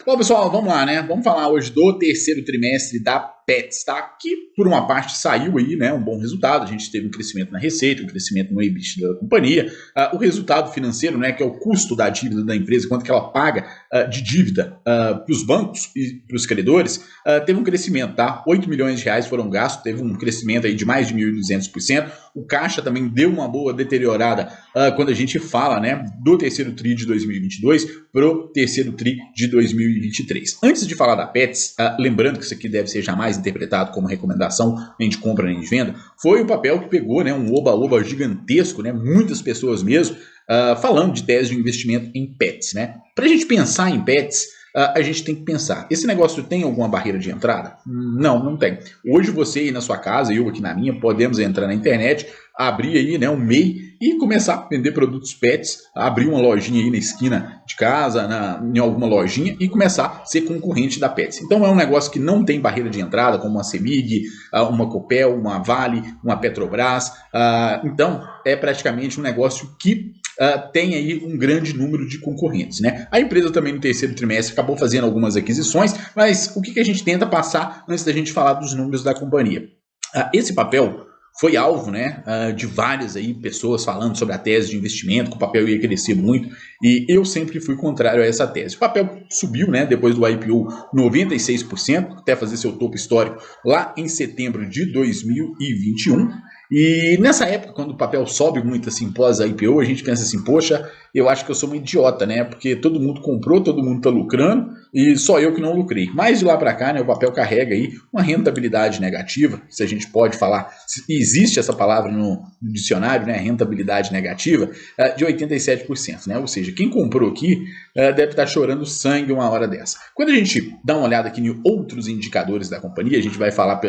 Bom, pessoal, vamos lá, né? Vamos falar hoje do terceiro trimestre da Petz, tá? Que, por uma parte, saiu aí, né? Um bom resultado. A gente teve um crescimento na receita, um crescimento no EBITDA da companhia. O resultado financeiro, né? Que é o custo da dívida da empresa, quanto que ela paga de dívida para os bancos e para os credores, teve um crescimento, tá? 8 milhões de reais foram gastos, teve um crescimento aí de mais de 1.200%. O caixa também deu uma boa deteriorada quando a gente fala, né? Do terceiro TRI de 2022 para o terceiro TRI de 2023. Antes de falar da Petz, lembrando que isso aqui deve ser jamais interpretado como recomendação nem de compra nem de venda, foi o papel que pegou, né, um oba-oba gigantesco, né, muitas pessoas mesmo falando de tese de investimento em Petz. Né? Para a gente pensar em Petz, a gente tem que pensar, esse negócio tem alguma barreira de entrada? Não, não tem. Hoje você aí na sua casa, eu aqui na minha, podemos entrar na internet, abrir aí, né, um MEI e começar a vender produtos pets, abrir uma lojinha aí na esquina de casa, em alguma lojinha e começar a ser concorrente da Pets. Então é um negócio que não tem barreira de entrada, como uma Semig, uma Copel, uma Vale, uma Petrobras. Então é praticamente um negócio que tem aí um grande número de concorrentes. Né? A empresa também no terceiro trimestre acabou fazendo algumas aquisições, mas o que a gente tenta passar antes da gente falar dos números da companhia? Esse papel foi alvo, né, de várias aí pessoas falando sobre a tese de investimento, que o papel ia crescer muito, e eu sempre fui contrário a essa tese. O papel subiu, né, depois do IPO 96%, até fazer seu topo histórico lá em setembro de 2021. E nessa época, quando o papel sobe muito assim pós-IPO, a gente pensa assim, poxa, eu acho que eu sou um idiota, né? Porque todo mundo comprou, todo mundo está lucrando e só eu que não lucrei. Mas de lá para cá, né, o papel carrega aí uma rentabilidade negativa, se a gente pode falar, se existe essa palavra no dicionário, né, rentabilidade negativa, de 87%, né? Ou seja, quem comprou aqui deve estar chorando sangue uma hora dessa. Quando a gente dá uma olhada aqui em outros indicadores da companhia, a gente vai falar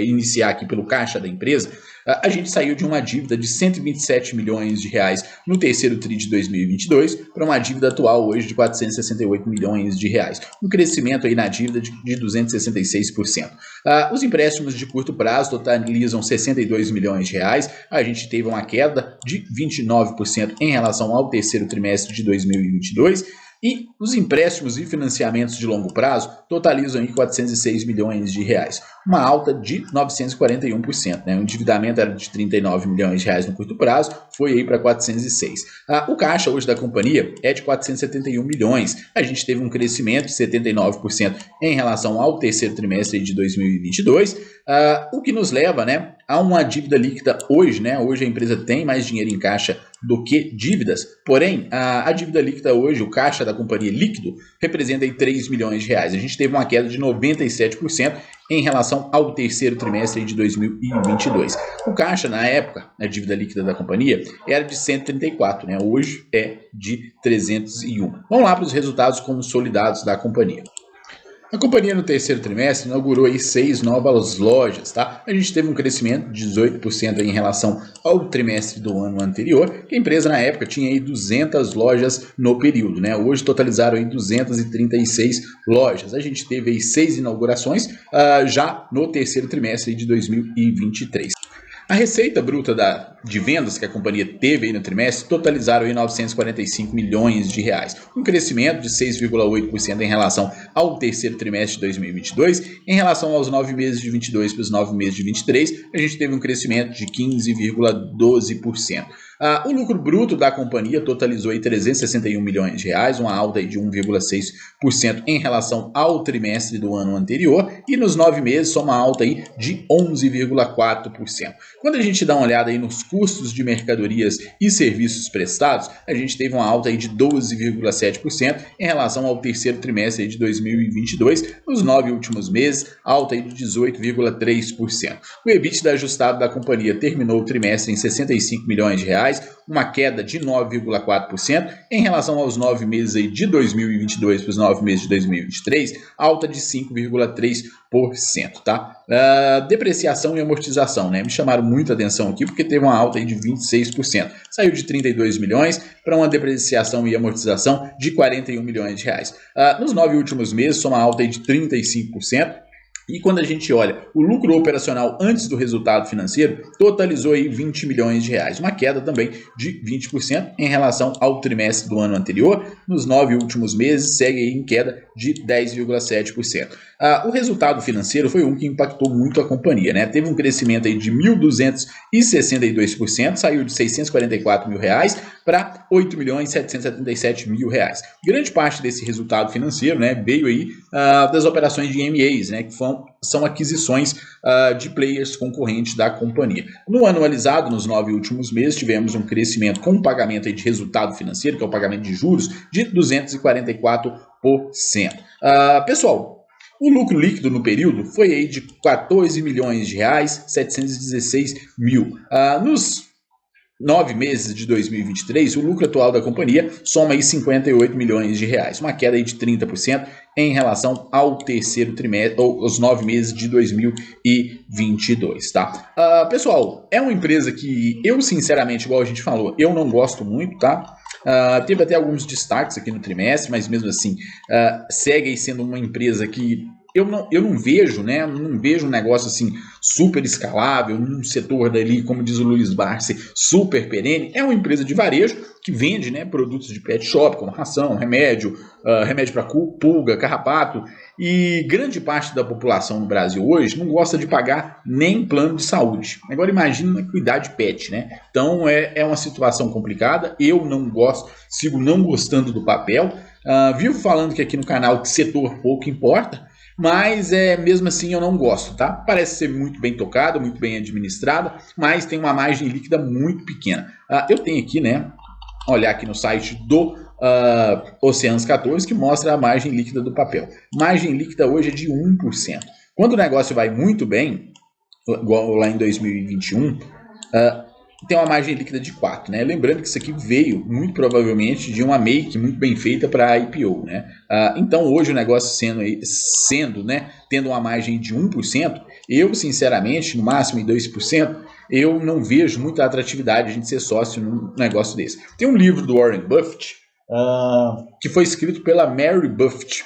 iniciar aqui pelo caixa da empresa. A gente saiu de uma dívida de 127 milhões de reais no terceiro TRI de 2022 para uma dívida atual hoje de 468 milhões de reais. Um crescimento aí na dívida de 266%. Os empréstimos de curto prazo totalizam 62 milhões de reais. A gente teve uma queda de 29% em relação ao terceiro trimestre de 2022. E os empréstimos e financiamentos de longo prazo totalizam aí 406 milhões de reais, uma alta de 941%. Né? O endividamento era de 39 milhões de reais no curto prazo, foi aí para 406. O caixa hoje da companhia é de 471 milhões. A gente teve um crescimento de 79% em relação ao terceiro trimestre de 2022, o que nos leva, né, a uma dívida líquida hoje. Né? Hoje a empresa tem mais dinheiro em caixa do que dívidas, porém a dívida líquida hoje, o caixa da companhia líquido, representa aí 3 milhões de reais. A gente teve uma queda de 97% em relação ao terceiro trimestre de 2022. O caixa, na época, a dívida líquida da companhia, era de 134, né? Hoje é de 301. Vamos lá para os resultados consolidados da companhia. A companhia no terceiro trimestre inaugurou aí 6 novas lojas, tá? A gente teve um crescimento de 18% em relação ao trimestre do ano anterior, que a empresa na época tinha aí 200 lojas no período, né? Hoje totalizaram aí 236 lojas. A gente teve aí 6 inaugurações já no terceiro trimestre de 2023. A receita bruta de vendas que a companhia teve aí no trimestre totalizaram aí 945 milhões de reais, um crescimento de 6,8% em relação ao terceiro trimestre de 2022. Em relação aos 9 meses de 22 para os 9 meses de 23, a gente teve um crescimento de 15,12%. O lucro bruto da companhia totalizou aí 361 milhões de reais, uma alta aí de 1,6% em relação ao trimestre do ano anterior, e nos 9 meses só uma alta aí de 11,4%. Quando a gente dá uma olhada aí nos custos de mercadorias e serviços prestados, a gente teve uma alta aí de 12,7% em relação ao terceiro trimestre de 2022. Nos 9 últimos meses, alta aí de 18,3%. O EBITDA ajustado da companhia terminou o trimestre em 65 milhões de reais, uma queda de 9,4% em relação aos 9 meses aí de 2022 para os 9 meses de 2023, alta de 5,3%, tá? Depreciação e amortização, né? Me chamaram muita atenção aqui porque teve uma alta aí de 26%. Saiu de 32 milhões para uma depreciação e amortização de 41 milhões de reais. Nos 9 últimos meses, uma alta aí de 35%. E quando a gente olha o lucro operacional antes do resultado financeiro, totalizou aí 20 milhões de reais, uma queda também de 20% em relação ao trimestre do ano anterior. Nos 9 últimos meses, segue aí em queda de 10,7%. O resultado financeiro foi um que impactou muito a companhia, né? Teve um crescimento aí de 1.262%, saiu de 644 mil reais para 8 milhões 777 mil reais. Grande parte desse resultado financeiro, né, veio aí das operações de M&As, né, que são aquisições de players concorrentes da companhia. No anualizado, nos 9 últimos meses, tivemos um crescimento com um pagamento aí de resultado financeiro, que é o pagamento de juros, de 244%. Pessoal, o lucro líquido no período foi aí de 14 milhões de reais, 716 mil. Nos 9 meses de 2023, o lucro atual da companhia soma aí 58 milhões de reais, uma queda aí de 30% em relação ao terceiro trimestre, ou os 9 meses de 2022, tá? Pessoal, é uma empresa que eu, sinceramente, igual a gente falou, eu não gosto muito, tá? Teve até alguns destaques aqui no trimestre, mas mesmo assim, segue aí sendo uma empresa que eu não vejo, né? Não vejo um negócio assim super escalável, num setor dali, como diz o Luiz Barsi, super perene. É uma empresa de varejo que vende, né, produtos de pet shop, como ração, remédio para pulga, carrapato. E grande parte da população no Brasil hoje não gosta de pagar nem plano de saúde. Agora imagina cuidar de pet, né? Então é uma situação complicada. Eu não gosto, sigo não gostando do papel. Vivo falando que aqui no canal que setor pouco importa. Mas mesmo assim eu não gosto, tá? Parece ser muito bem tocada, muito bem administrada, mas tem uma margem líquida muito pequena. Eu tenho aqui, né, olhar aqui no site do Oceanos 14, que mostra a margem líquida do papel. Margem líquida hoje é de 1%. Quando o negócio vai muito bem, igual lá em 2021, tem uma margem líquida de 4, né? Lembrando que isso aqui veio muito provavelmente de uma make muito bem feita para a IPO, né? Então hoje o negócio sendo, né, tendo uma margem de 1%, eu sinceramente, no máximo em 2%, eu não vejo muita atratividade a gente ser sócio num negócio desse. Tem um livro do Warren Buffett que foi escrito pela Mary Buffett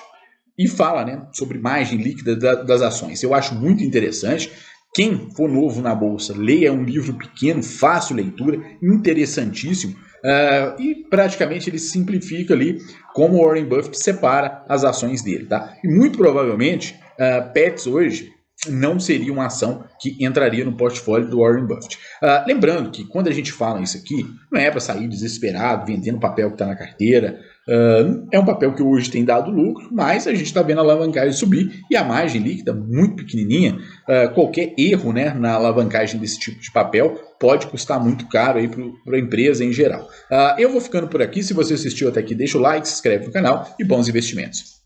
e fala, né, sobre margem líquida das ações. Eu acho muito interessante. Quem for novo na bolsa, leia, um livro pequeno, fácil leitura, interessantíssimo, e praticamente ele simplifica ali como o Warren Buffett separa as ações dele, tá? E muito provavelmente Pets hoje não seria uma ação que entraria no portfólio do Warren Buffett. Lembrando que quando a gente fala isso aqui, não é para sair desesperado, vendendo papel que está na carteira. É um papel que hoje tem dado lucro, mas a gente está vendo a alavancagem subir e a margem líquida muito pequenininha. Qualquer erro, né, na alavancagem desse tipo de papel pode custar muito caro para a empresa em geral. Eu vou ficando por aqui. Se você assistiu até aqui, deixa o like, se inscreve no canal e bons investimentos.